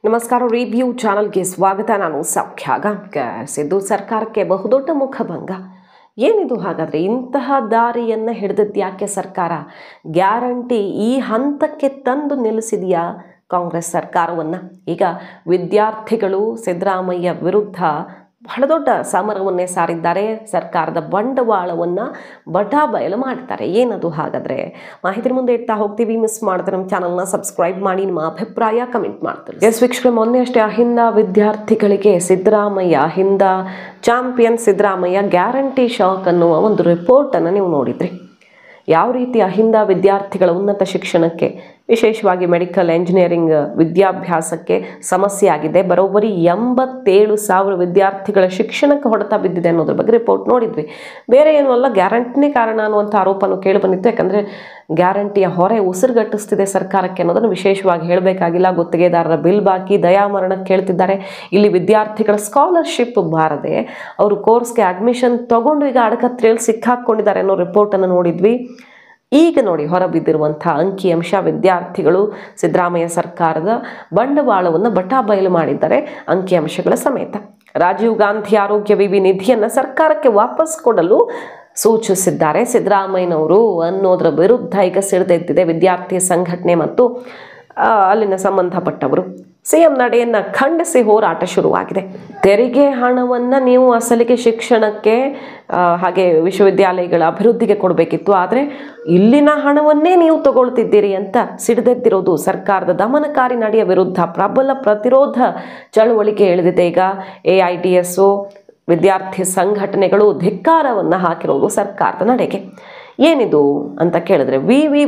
ನಮಸ್ಕಾರ. ರಿವ್ಯೂ ಚಾನಲ್ಗೆ ಸ್ವಾಗತ. ನಾನು ಸೌಖ್ಯ ಗಾಂವ್ಕರ್. ಸಿದ್ದು ಸರ್ಕಾರಕ್ಕೆ ಬಹುದೊಡ್ಡ ಮುಖಭಂಗ. ಏನಿದು ಹಾಗಾದರೆ? ಇಂತಹ ದಾರಿಯನ್ನು ಹಿಡಿದದ್ದು ಯಾಕೆ ಸರ್ಕಾರ? ಗ್ಯಾರಂಟಿ ಈ ಹಂತಕ್ಕೆ ತಂದು ನಿಲ್ಲಿಸಿದೆಯಾ ಕಾಂಗ್ರೆಸ್ ಸರ್ಕಾರವನ್ನು? ಈಗ ವಿದ್ಯಾರ್ಥಿಗಳು ಸಿದ್ದರಾಮಯ್ಯ ವಿರುದ್ಧ ಬಹಳ ದೊಡ್ಡ ಸಮರವನ್ನೇ ಸಾರಿದ್ದಾರೆ. ಸರ್ಕಾರದ ಬಂಡವಾಳವನ್ನು ಬಟಾಬಯಲು ಮಾಡ್ತಾರೆ. ಏನದು ಹಾಗಾದರೆ? ಮಾಹಿತಿ ಮುಂದೆ ಇಡ್ತಾ ಹೋಗ್ತೀವಿ. ಮಿಸ್ ಮಾಡಿದ್ರೆ ನಮ್ಮ ಚಾನಲ್ನ ಸಬ್ಸ್ಕ್ರೈಬ್ ಮಾಡಿ, ನಿಮ್ಮ ಅಭಿಪ್ರಾಯ ಕಮೆಂಟ್ ಮಾಡ್ತಾರೆ. ಎಸ್ ವೀಕ್ಷಕರೇ, ಮೊನ್ನೆ ಅಷ್ಟೇ ಅಹಿಂದ ವಿದ್ಯಾರ್ಥಿಗಳಿಗೆ Siddaramaiah, Ahinda champion Siddaramaiah guarantee shock ಅನ್ನುವ ಒಂದು ರಿಪೋರ್ಟನ್ನು ನೀವು ನೋಡಿದ್ರಿ. ಯಾವ ರೀತಿ ಅಹಿಂದ ವಿದ್ಯಾರ್ಥಿಗಳ ಉನ್ನತ ಶಿಕ್ಷಣಕ್ಕೆ, ವಿಶೇಷವಾಗಿ ಮೆಡಿಕಲ್ ಇಂಜಿನಿಯರಿಂಗ್ ವಿದ್ಯಾಭ್ಯಾಸಕ್ಕೆ ಸಮಸ್ಯೆ ಆಗಿದೆ. ಬರೋಬ್ಬರಿ 87,000 ವಿದ್ಯಾರ್ಥಿಗಳ ಶಿಕ್ಷಣಕ್ಕೆ ಹೊಡೆತ ಬಿದ್ದಿದೆ ಅನ್ನೋದ್ರ ಬಗ್ಗೆ ರಿಪೋರ್ಟ್ ನೋಡಿದ್ವಿ. ಬೇರೆ ಏನೂ ಅಲ್ಲ, ಗ್ಯಾರಂಟಿನೇ ಕಾರಣ ಅನ್ನುವಂಥ ಆರೋಪನೂ ಕೇಳಿಬಂದಿತ್ತು. ಯಾಕಂದರೆ ಗ್ಯಾರಂಟಿಯ ಹೊರೆ ಉಸಿರುಗಟ್ಟಿಸ್ತಿದೆ ಸರ್ಕಾರಕ್ಕೆ ಅನ್ನೋದನ್ನು ವಿಶೇಷವಾಗಿ ಹೇಳಬೇಕಾಗಿಲ್ಲ. ಗುತ್ತಿಗೆದಾರರ ಬಿಲ್ ಬಾಕಿ, ದಯಾಮರಣಕ್ಕೆ ಕೇಳ್ತಿದ್ದಾರೆ. ಇಲ್ಲಿ ವಿದ್ಯಾರ್ಥಿಗಳ ಸ್ಕಾಲರ್ಶಿಪ್ ಬಾರದೆ ಅವರು ಕೋರ್ಸ್ಗೆ ಅಡ್ಮಿಷನ್ ತಗೊಂಡು ಈಗ ಅಡಕತ್ರೆಯಲ್ಲಿ ಸಿಕ್ಕಾಕೊಂಡಿದ್ದಾರೆ ಅನ್ನೋ ರಿಪೋರ್ಟನ್ನು ನೋಡಿದ್ವಿ. ಈಗ ನೋಡಿ ಹೊರಬಿದ್ದಿರುವಂಥ ಅಂಕಿಅಂಶ, ವಿದ್ಯಾರ್ಥಿಗಳು ಸಿದ್ದರಾಮಯ್ಯ ಸರ್ಕಾರದ ಬಂಡವಾಳವನ್ನು ಬಟಾಬಯಲು ಮಾಡಿದ್ದಾರೆ ಅಂಕಿಅಂಶಗಳ ಸಮೇತ. ರಾಜೀವ್ ಗಾಂಧಿ ಆರೋಗ್ಯ ವಿಮೆ ನಿಧಿಯನ್ನು ಸರ್ಕಾರಕ್ಕೆ ವಾಪಸ್ ಕೊಡಲು ಸೂಚಿಸಿದ್ದಾರೆ ಸಿದ್ದರಾಮಯ್ಯನವರು ಅನ್ನೋದರ ವಿರುದ್ಧ ಈಗ ಸಿಡಿದೆದ್ದಿದೆ ವಿದ್ಯಾರ್ಥಿ ಸಂಘಟನೆ ಮತ್ತು ಅಲ್ಲಿನ ಸಂಬಂಧಪಟ್ಟವರು. ಸಿಎಂ ನಡೆಯನ್ನು ಖಂಡಿಸಿ ಹೋರಾಟ ಶುರುವಾಗಿದೆ. ತೆರಿಗೆ ಹಣವನ್ನು ನೀವು ಅಸಲಿಗೆ ಶಿಕ್ಷಣಕ್ಕೆ ಹಾಗೆ ವಿಶ್ವವಿದ್ಯಾಲಯಗಳ ಅಭಿವೃದ್ಧಿಗೆ ಕೊಡಬೇಕಿತ್ತು, ಆದರೆ ಇಲ್ಲಿನ ಹಣವನ್ನೇ ನೀವು ತಗೊಳ್ತಿದ್ದೀರಿ ಅಂತ ಸಿಡಿದೆದ್ದಿರೋದು ಸರ್ಕಾರದ ದಮನಕಾರಿ ನಡೆಯ ವಿರುದ್ಧ ಪ್ರಬಲ ಪ್ರತಿರೋಧ ಚಳುವಳಿಗೆ ಇಳಿದಿದೆ. ಈಗ AIDSO ವಿದ್ಯಾರ್ಥಿ ಸಂಘಟನೆಗಳು ಧಿಕ್ಕಾರವನ್ನು ಹಾಕಿರೋದು ಸರ್ಕಾರದ ನಡೆಗೆ. ಏನಿದು ಅಂತ ಕೇಳಿದ್ರೆ, ವಿವಿ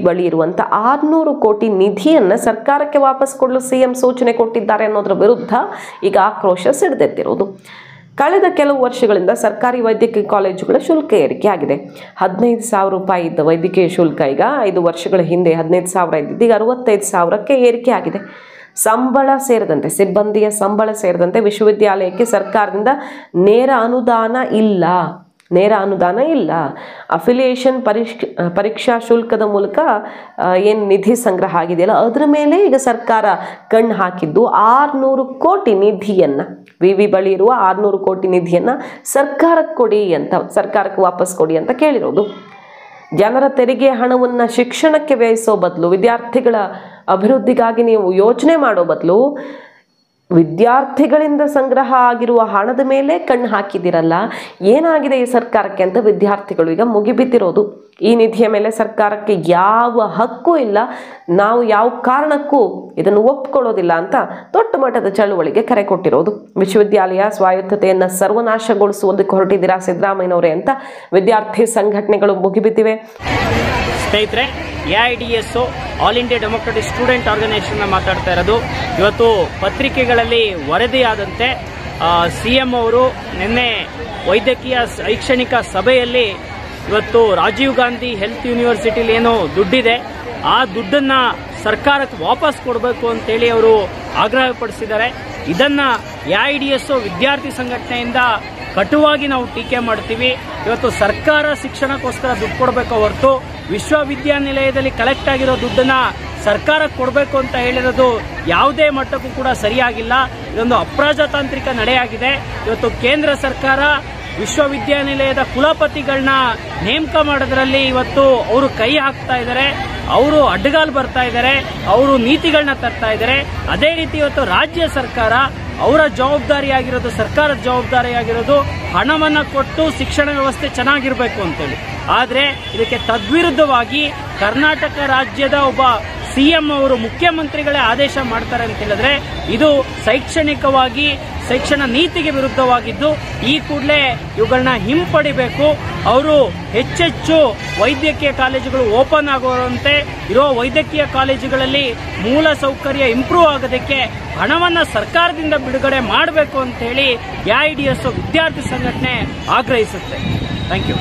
ಬಳಿ ಇರುವಂಥ 600 ಕೋಟಿ ನಿಧಿಯನ್ನು ಸರ್ಕಾರಕ್ಕೆ ವಾಪಸ್ ಕೊಡಲು ಸಿಎಂ ಸೂಚನೆ ಕೊಟ್ಟಿದ್ದಾರೆ ಅನ್ನೋದ್ರ ವಿರುದ್ಧ ಈಗ ಆಕ್ರೋಶ ಸಿಡಿದೆದ್ದಿರೋದು. ಕಳೆದ ಕೆಲವು ವರ್ಷಗಳಿಂದ ಸರ್ಕಾರಿ ವೈದ್ಯಕೀಯ ಕಾಲೇಜುಗಳ ಶುಲ್ಕ ಏರಿಕೆ ಆಗಿದೆ. 15,000 ರೂಪಾಯಿ ಇದ್ದ ವೈದ್ಯಕೀಯ ಶುಲ್ಕ ಈಗ 5 ವರ್ಷಗಳ ಹಿಂದೆ 15,000 ಇದ್ದಿದ್ದು ಈಗ 65,000ಕ್ಕೆ ಏರಿಕೆ ಆಗಿದೆ. ಸಂಬಳ ಸೇರಿದಂತೆ, ಸಿಬ್ಬಂದಿಯ ಸಂಬಳ ಸೇರಿದಂತೆ ವಿಶ್ವವಿದ್ಯಾಲಯಕ್ಕೆ ಸರ್ಕಾರದಿಂದ ನೇರ ಅನುದಾನ ಇಲ್ಲ. ಅಫಿಲಿಯೇಷನ್ ಪರೀಕ್ಷಾ ಶುಲ್ಕದ ಮೂಲಕ ಏನು ನಿಧಿ ಸಂಗ್ರಹ ಆಗಿದೆಯಲ್ಲ, ಅದರ ಮೇಲೆ ಈಗ ಸರ್ಕಾರ ಕಣ್ಣು ಹಾಕಿದ್ದು 600 ಕೋಟಿ ನಿಧಿಯನ್ನು, ವಿವಿ ಬಳಿ ಇರುವ 600 ಕೋಟಿ ನಿಧಿಯನ್ನು ಸರ್ಕಾರಕ್ಕೆ ವಾಪಸ್ ಕೊಡಿ ಅಂತ ಕೇಳಿರೋದು. ಜನರ ತೆರಿಗೆ ಹಣವನ್ನು ಶಿಕ್ಷಣಕ್ಕೆ ವ್ಯಯಿಸೋ ಬದಲು, ವಿದ್ಯಾರ್ಥಿಗಳ ಅಭಿವೃದ್ಧಿಗಾಗಿ ನೀವು ಯೋಚನೆ ಮಾಡೋ ಬದಲು ವಿದ್ಯಾರ್ಥಿಗಳಿಂದ ಸಂಗ್ರಹ ಆಗಿರುವ ಹಣದ ಮೇಲೆ ಕಣ್ಣು ಹಾಕಿದಿರಲ್ಲ, ಏನಾಗಿದೆ ಈ ಸರ್ಕಾರಕ್ಕೆ ಅಂತ ವಿದ್ಯಾರ್ಥಿಗಳು ಈಗ ಮುಗಿಬಿದ್ದಿರೋದು. ಈ ನಿಧಿಯ ಮೇಲೆ ಸರ್ಕಾರಕ್ಕೆ ಯಾವ ಹಕ್ಕು ಇಲ್ಲ, ನಾವು ಯಾವ ಕಾರಣಕ್ಕೂ ಇದನ್ನು ಒಪ್ಕೊಳ್ಳೋದಿಲ್ಲ ಅಂತ ದೊಡ್ಡ ಮಟ್ಟದ ಚಳುವಳಿಗೆ ಕರೆ ಕೊಟ್ಟಿರೋದು. ವಿಶ್ವವಿದ್ಯಾಲಯ ಸ್ವಾಯತ್ತತೆಯನ್ನು ಸರ್ವನಾಶಗೊಳಿಸುವುದಕ್ಕೆ ಹೊರಟಿದ್ದೀರಾ ಸಿದ್ದರಾಮಯ್ಯನವರೇ ಅಂತ ವಿದ್ಯಾರ್ಥಿ ಸಂಘಟನೆಗಳು ಮುಗಿಬಿದ್ದಿವೆ. ಸ್ನೇಹಿತರೆ, AIDSO all India democratic student organisation ಮಾತಾಡ್ತಾ ಇರೋದು. ಇವತ್ತು ಪತ್ರಿಕೆಗಳಲ್ಲಿ ವರದಿಯಾದಂತೆ CM ಅವರು ನಿನ್ನೆ ವೈದ್ಯಕೀಯ ಶೈಕ್ಷಣಿಕ ಸಭೆಯಲ್ಲಿ ಇವತ್ತು ರಾಜೀವ್ ಗಾಂಧಿ ಹೆಲ್ತ್ ಯೂನಿವರ್ಸಿಟಿಲಿ ಏನೋ ದುಡ್ಡಿದೆ, ಆ ದುಡ್ಡನ್ನ ಸರ್ಕಾರಕ್ಕೆ ವಾಪಸ್ ಕೊಡಬೇಕು ಅಂತೇಳಿ ಅವರು ಆಗ್ರಹಪಡಿಸಿದ್ದಾರೆ. ಇದನ್ನ AIDSO ವಿದ್ಯಾರ್ಥಿ ಸಂಘಟನೆಯಿಂದ ಕಟುವಾಗಿ ನಾವು ಟೀಕೆ ಮಾಡ್ತೀವಿ. ಇವತ್ತು ಸರ್ಕಾರ ಶಿಕ್ಷಣಕ್ಕೋಸ್ಕರ ದುಡ್ಡು ಕೊಡಬೇಕು ಹೊರತು ವಿಶ್ವವಿದ್ಯಾನಿಲಯದಲ್ಲಿ ಕಲೆಕ್ಟ್ ಆಗಿರೋ ದುಡ್ಡನ್ನ ಸರ್ಕಾರಕ್ಕೆ ಕೊಡಬೇಕು ಅಂತ ಹೇಳಿರೋದು ಯಾವುದೇ ಮಟ್ಟಕ್ಕೂ ಕೂಡ ಸರಿಯಾಗಿಲ್ಲ. ಇದೊಂದು ಅಪ್ರಜಾತಾಂತ್ರಿಕ ನಡೆಯಾಗಿದೆ. ಇವತ್ತು ಕೇಂದ್ರ ಸರ್ಕಾರ ವಿಶ್ವವಿದ್ಯಾನಿಲಯದ ಕುಲಪತಿಗಳನ್ನ ನೇಮಕ ಮಾಡೋದ್ರಲ್ಲಿ ಇವತ್ತು ಅವರು ಕೈ ಹಾಕ್ತಾ ಇದ್ದಾರೆ, ಅವರು ಅಡ್ಡಗಾಲು ಬರ್ತಾ ಇದ್ದಾರೆ, ಅವರು ನೀತಿಗಳನ್ನ ತರ್ತಾ ಇದ್ದಾರೆ. ಅದೇ ರೀತಿ ಇವತ್ತು ರಾಜ್ಯ ಸರ್ಕಾರ ಅವರ ಜವಾಬ್ದಾರಿಯಾಗಿರೋದು, ಸರ್ಕಾರದ ಜವಾಬ್ದಾರಿಯಾಗಿರೋದು ಹಣವನ್ನ ಕೊಟ್ಟು ಶಿಕ್ಷಣ ವ್ಯವಸ್ಥೆ ಚೆನ್ನಾಗಿರ್ಬೇಕು ಅಂತೇಳಿ. ಆದರೆ ಇದಕ್ಕೆ ತದ್ವಿರುದ್ಧವಾಗಿ ಕರ್ನಾಟಕ ರಾಜ್ಯದ ಒಬ್ಬ CM ಅವರು ಮುಖ್ಯಮಂತ್ರಿಗಳೇ ಆದೇಶ ಮಾಡ್ತಾರೆ ಅಂತ ಹೇಳಿದ್ರೆ ಇದು ಶೈಕ್ಷಣಿಕವಾಗಿ ಶಿಕ್ಷಣ ನೀತಿಗೆ ವಿರುದ್ಧವಾಗಿದ್ದು ಈ ಕೂಡಲೇ ಇವುಗಳನ್ನ ಹಿಂಪಡಿಬೇಕು. ಅವರು ಹೆಚ್ಚೆಚ್ಚು ವೈದ್ಯಕೀಯ ಕಾಲೇಜುಗಳು ಓಪನ್ ಆಗುವಂತೆ, ಇರೋ ವೈದ್ಯಕೀಯ ಕಾಲೇಜುಗಳಲ್ಲಿ ಮೂಲ ಸೌಕರ್ಯ ಇಂಪ್ರೂವ್ ಆಗೋದಕ್ಕೆ ಹಣವನ್ನ ಸರ್ಕಾರದಿಂದ ಬಿಡುಗಡೆ ಮಾಡಬೇಕು ಅಂತ ಹೇಳಿ AIDSO ವಿದ್ಯಾರ್ಥಿ ಸಂಘಟನೆ ಆಗ್ರಹಿಸುತ್ತೆ. Thank you.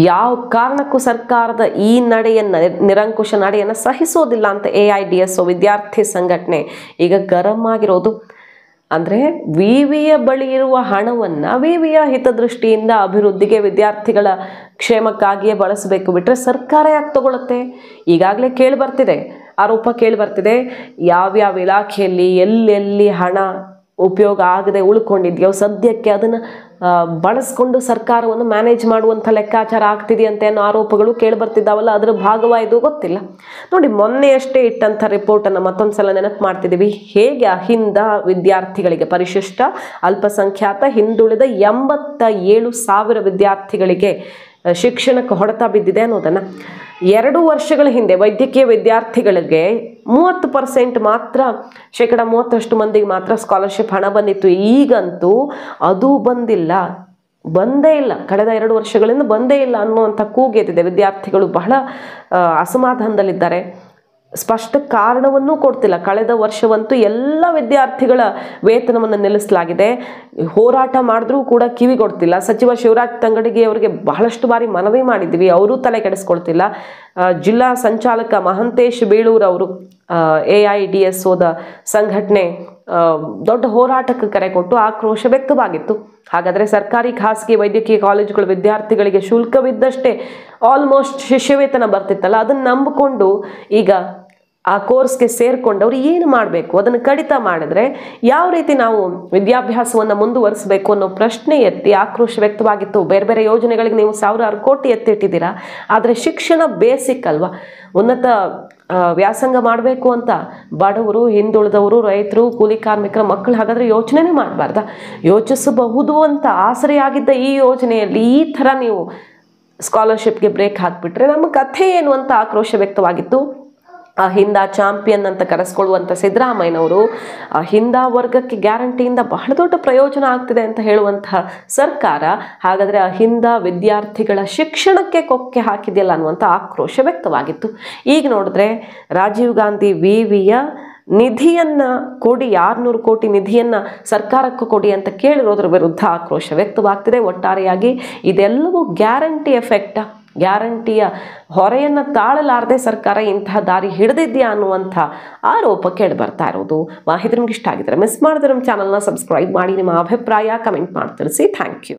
ಯಾವ ಕಾರಣಕ್ಕೂ ಸರ್ಕಾರದ ಈ ನಡೆಯನ್ನು, ನಿರಂಕುಶ ನಡೆಯನ್ನು ಸಹಿಸೋದಿಲ್ಲ ಅಂತ AIDSO ವಿದ್ಯಾರ್ಥಿ ಸಂಘಟನೆ ಈಗ ಗರಂ ಆಗಿರೋದು. ಅಂದರೆ ವಿವಿಯ ಬಳಿ ಇರುವ ಹಣವನ್ನು ವಿವಿಯ ಹಿತದೃಷ್ಟಿಯಿಂದ ಅಭಿವೃದ್ಧಿಗೆ, ವಿದ್ಯಾರ್ಥಿಗಳ ಕ್ಷೇಮಕ್ಕಾಗಿಯೇ ಬಳಸಬೇಕು ಬಿಟ್ಟರೆ ಸರ್ಕಾರ ಯಾಕೆ ತಗೊಳುತ್ತೆ? ಈಗಾಗಲೇ ಕೇಳಿ ಬರ್ತಿದೆ ಆರೋಪ ಕೇಳಿ ಬರ್ತಿದೆ. ಯಾವ್ಯಾವ ಇಲಾಖೆಯಲ್ಲಿ ಎಲ್ಲೆಲ್ಲಿ ಹಣ ಉಪಯೋಗ ಆಗದೆ ಉಳ್ಕೊಂಡಿದ್ಯೋ ಸದ್ಯಕ್ಕೆ ಅದನ್ನು ಬಳಸ್ಕೊಂಡು ಸರ್ಕಾರವನ್ನು ಮ್ಯಾನೇಜ್ ಮಾಡುವಂಥ ಲೆಕ್ಕಾಚಾರ ಆಗ್ತಿದೆಯಂತೆ ಅನ್ನೋ ಆರೋಪಗಳು ಕೇಳಿ ಬರ್ತಿದ್ದಾವಲ್ಲ, ಅದರ ಭಾಗವಾಯಿತು ಗೊತ್ತಿಲ್ಲ. ನೋಡಿ, ಮೊನ್ನೆಯಷ್ಟೇ ಇಟ್ಟಂಥ ರಿಪೋರ್ಟನ್ನು ಮತ್ತೊಂದು ಸಲ ನೆನಪು ಮಾಡ್ತಿದ್ದೀವಿ. ಹೇಗೆ ಅಹಿಂದ ವಿದ್ಯಾರ್ಥಿಗಳಿಗೆ, ಪರಿಶಿಷ್ಟ ಅಲ್ಪಸಂಖ್ಯಾತ ಹಿಂದುಳಿದ 87,000 ವಿದ್ಯಾರ್ಥಿಗಳಿಗೆ ಶಿಕ್ಷಣಕ್ಕೆ ಹೊಡೆತ ಬಿದ್ದಿದೆ ಅನ್ನೋದನ್ನು 2 ವರ್ಷಗಳ ಹಿಂದೆ ವೈದ್ಯಕೀಯ ವಿದ್ಯಾರ್ಥಿಗಳಿಗೆ 30% ಮಾತ್ರ, 30% ಮಂದಿಗೆ ಮಾತ್ರ ಸ್ಕಾಲರ್ಶಿಪ್ ಹಣ ಬಂದಿತ್ತು. ಈಗಂತೂ ಅದು ಬಂದೇ ಇಲ್ಲ. ಕಳೆದ 2 ವರ್ಷಗಳಿಂದ ಬಂದೇ ಇಲ್ಲ ಅನ್ನುವಂಥ ಕೂಗೆದಿದೆ. ವಿದ್ಯಾರ್ಥಿಗಳು ಬಹಳ ಅಸಮಾಧಾನದಲ್ಲಿದ್ದಾರೆ. ಸ್ಪಷ್ಟ ಕಾರಣವನ್ನೂ ಕೊಡ್ತಿಲ್ಲ. ಕಳೆದ ವರ್ಷವಂತೂ ಎಲ್ಲ ವಿದ್ಯಾರ್ಥಿಗಳ ವೇತನವನ್ನು ನಿಲ್ಲಿಸಲಾಗಿದೆ. ಹೋರಾಟ ಮಾಡಿದ್ರೂ ಕೂಡ ಕಿವಿಗೊಡ್ತಿಲ್ಲ. ಸಚಿವ ಶಿವರಾಜ್ ತಂಗಡಗಿ ಅವರಿಗೆ ಬಹಳಷ್ಟು ಬಾರಿ ಮನವಿ ಮಾಡಿದ್ವಿ, ಅವರೂ ತಲೆ ಕೆಡಿಸ್ಕೊಳ್ತಿಲ್ಲ. ಜಿಲ್ಲಾ ಸಂಚಾಲಕ ಮಹಂತೇಶ್ ಬೇಳೂರ್ ಅವರು AIDSOದ ಸಂಘಟನೆ ದೊಡ್ಡ ಹೋರಾಟಕ್ಕೆ ಕರೆ ಕೊಟ್ಟು ಆಕ್ರೋಶ ವ್ಯಕ್ತವಾಗಿತ್ತು. ಹಾಗಾದರೆ ಸರ್ಕಾರಿ ಖಾಸಗಿ ವೈದ್ಯಕೀಯ ಕಾಲೇಜುಗಳ ವಿದ್ಯಾರ್ಥಿಗಳಿಗೆ ಶುಲ್ಕವಿದ್ದಷ್ಟೇ ಆಲ್ಮೋಸ್ಟ್ ಶಿಷ್ಯವೇತನ ಬರ್ತಿತ್ತಲ್ಲ, ಅದನ್ನು ನಂಬಿಕೊಂಡು ಈಗ ಆ ಕೋರ್ಸ್ಗೆ ಸೇರಿಕೊಂಡವ್ರು ಏನು ಮಾಡಬೇಕು, ಅದನ್ನು ಕಡಿತ ಮಾಡಿದ್ರೆ ಯಾವ ರೀತಿ ನಾವು ವಿದ್ಯಾಭ್ಯಾಸವನ್ನು ಮುಂದುವರಿಸಬೇಕು ಅನ್ನೋ ಪ್ರಶ್ನೆ ಎತ್ತಿ ಆಕ್ರೋಶ ವ್ಯಕ್ತವಾಗಿತ್ತು. ಬೇರೆ ಬೇರೆ ಯೋಜನೆಗಳಿಗೆ ನೀವು 1,000 ಕೋಟಿ ಎತ್ತಿಟ್ಟಿದ್ದೀರಾ, ಆದರೆ ಶಿಕ್ಷಣ ಬೇಸಿಕ್ ಅಲ್ವಾ. ಉನ್ನತ ವ್ಯಾಸಂಗ ಮಾಡಬೇಕು ಅಂತ ಬಡವರು, ಹಿಂದುಳಿದವರು, ರೈತರು, ಕೂಲಿ ಕಾರ್ಮಿಕರ ಮಕ್ಕಳು ಹಾಗಾದರೆ ಯೋಚನೆನೇ ಮಾಡಬಾರ್ದ? ಯೋಚಿಸಬಹುದು ಅಂತ ಆಸರೆಯಾಗಿದ್ದ ಈ ಯೋಜನೆಯಲ್ಲಿ ಈ ಥರ ನೀವು ಸ್ಕಾಲರ್ಶಿಪ್ಗೆ ಬ್ರೇಕ್ ಹಾಕಿಬಿಟ್ರೆ ನಮ್ಮ ಕಥೆ ಏನು ಅಂತ ಆಕ್ರೋಶ ವ್ಯಕ್ತವಾಗಿತ್ತು. ಅಹಿಂದ ಚಾಂಪಿಯನ್ ಅಂತ ಕರೆಸ್ಕೊಳ್ಳುವಂಥ ಸಿದ್ದರಾಮಯ್ಯನವರು ಅಹಿಂದ ವರ್ಗಕ್ಕೆ ಗ್ಯಾರಂಟಿಯಿಂದ ಬಹಳ ದೊಡ್ಡ ಪ್ರಯೋಜನ ಆಗ್ತಿದೆ ಅಂತ ಹೇಳುವಂತಹ ಸರ್ಕಾರ ಹಾಗಾದರೆ ಅಹಿಂದ ವಿದ್ಯಾರ್ಥಿಗಳ ಶಿಕ್ಷಣಕ್ಕೆ ಕೊಕ್ಕೆ ಹಾಕಿದೆಯಲ್ಲ ಅನ್ನುವಂಥ ಆಕ್ರೋಶ ವ್ಯಕ್ತವಾಗಿತ್ತು. ಈಗ ನೋಡಿದ್ರೆ ರಾಜೀವ್ ಗಾಂಧಿ ವಿವಿಯ ನಿಧಿಯನ್ನು ಕೊಡಿ, 600 ಕೋಟಿ ನಿಧಿಯನ್ನು ಸರ್ಕಾರಕ್ಕೂ ಕೊಡಿ ಅಂತ ಕೇಳಿರೋದ್ರ ವಿರುದ್ಧ ಆಕ್ರೋಶ ವ್ಯಕ್ತವಾಗ್ತಿದೆ. ಒಟ್ಟಾರೆಯಾಗಿ ಇದೆಲ್ಲವೂ ಗ್ಯಾರಂಟಿ ಎಫೆಕ್ಟ್, ಗ್ಯಾರಂಟಿಯ ಹೊರೆಯನ್ನು ತಾಳಲಾರದೆ ಸರ್ಕಾರ ಇಂತಹ ದಾರಿ ಹಿಡಿದಿದೆಯಾ ಅನ್ನುವಂಥ ಆರೋಪ ಕೇಳಿ ಬರ್ತಾ ಇರೋದು. ಮಾಹಿತಿ ನಿಮ್ಗೆ ಇಷ್ಟ ಆಗಿದ್ರೆ ಮಿಸ್ ಮಾಡಿದ್ರೆ ನಮ್ಮ ಚಾನಲ್ನ ಸಬ್ಸ್ಕ್ರೈಬ್ ಮಾಡಿ, ನಿಮ್ಮ ಅಭಿಪ್ರಾಯ ಕಮೆಂಟ್ ಮಾಡಿ ತಿಳಿಸಿ. Thank you.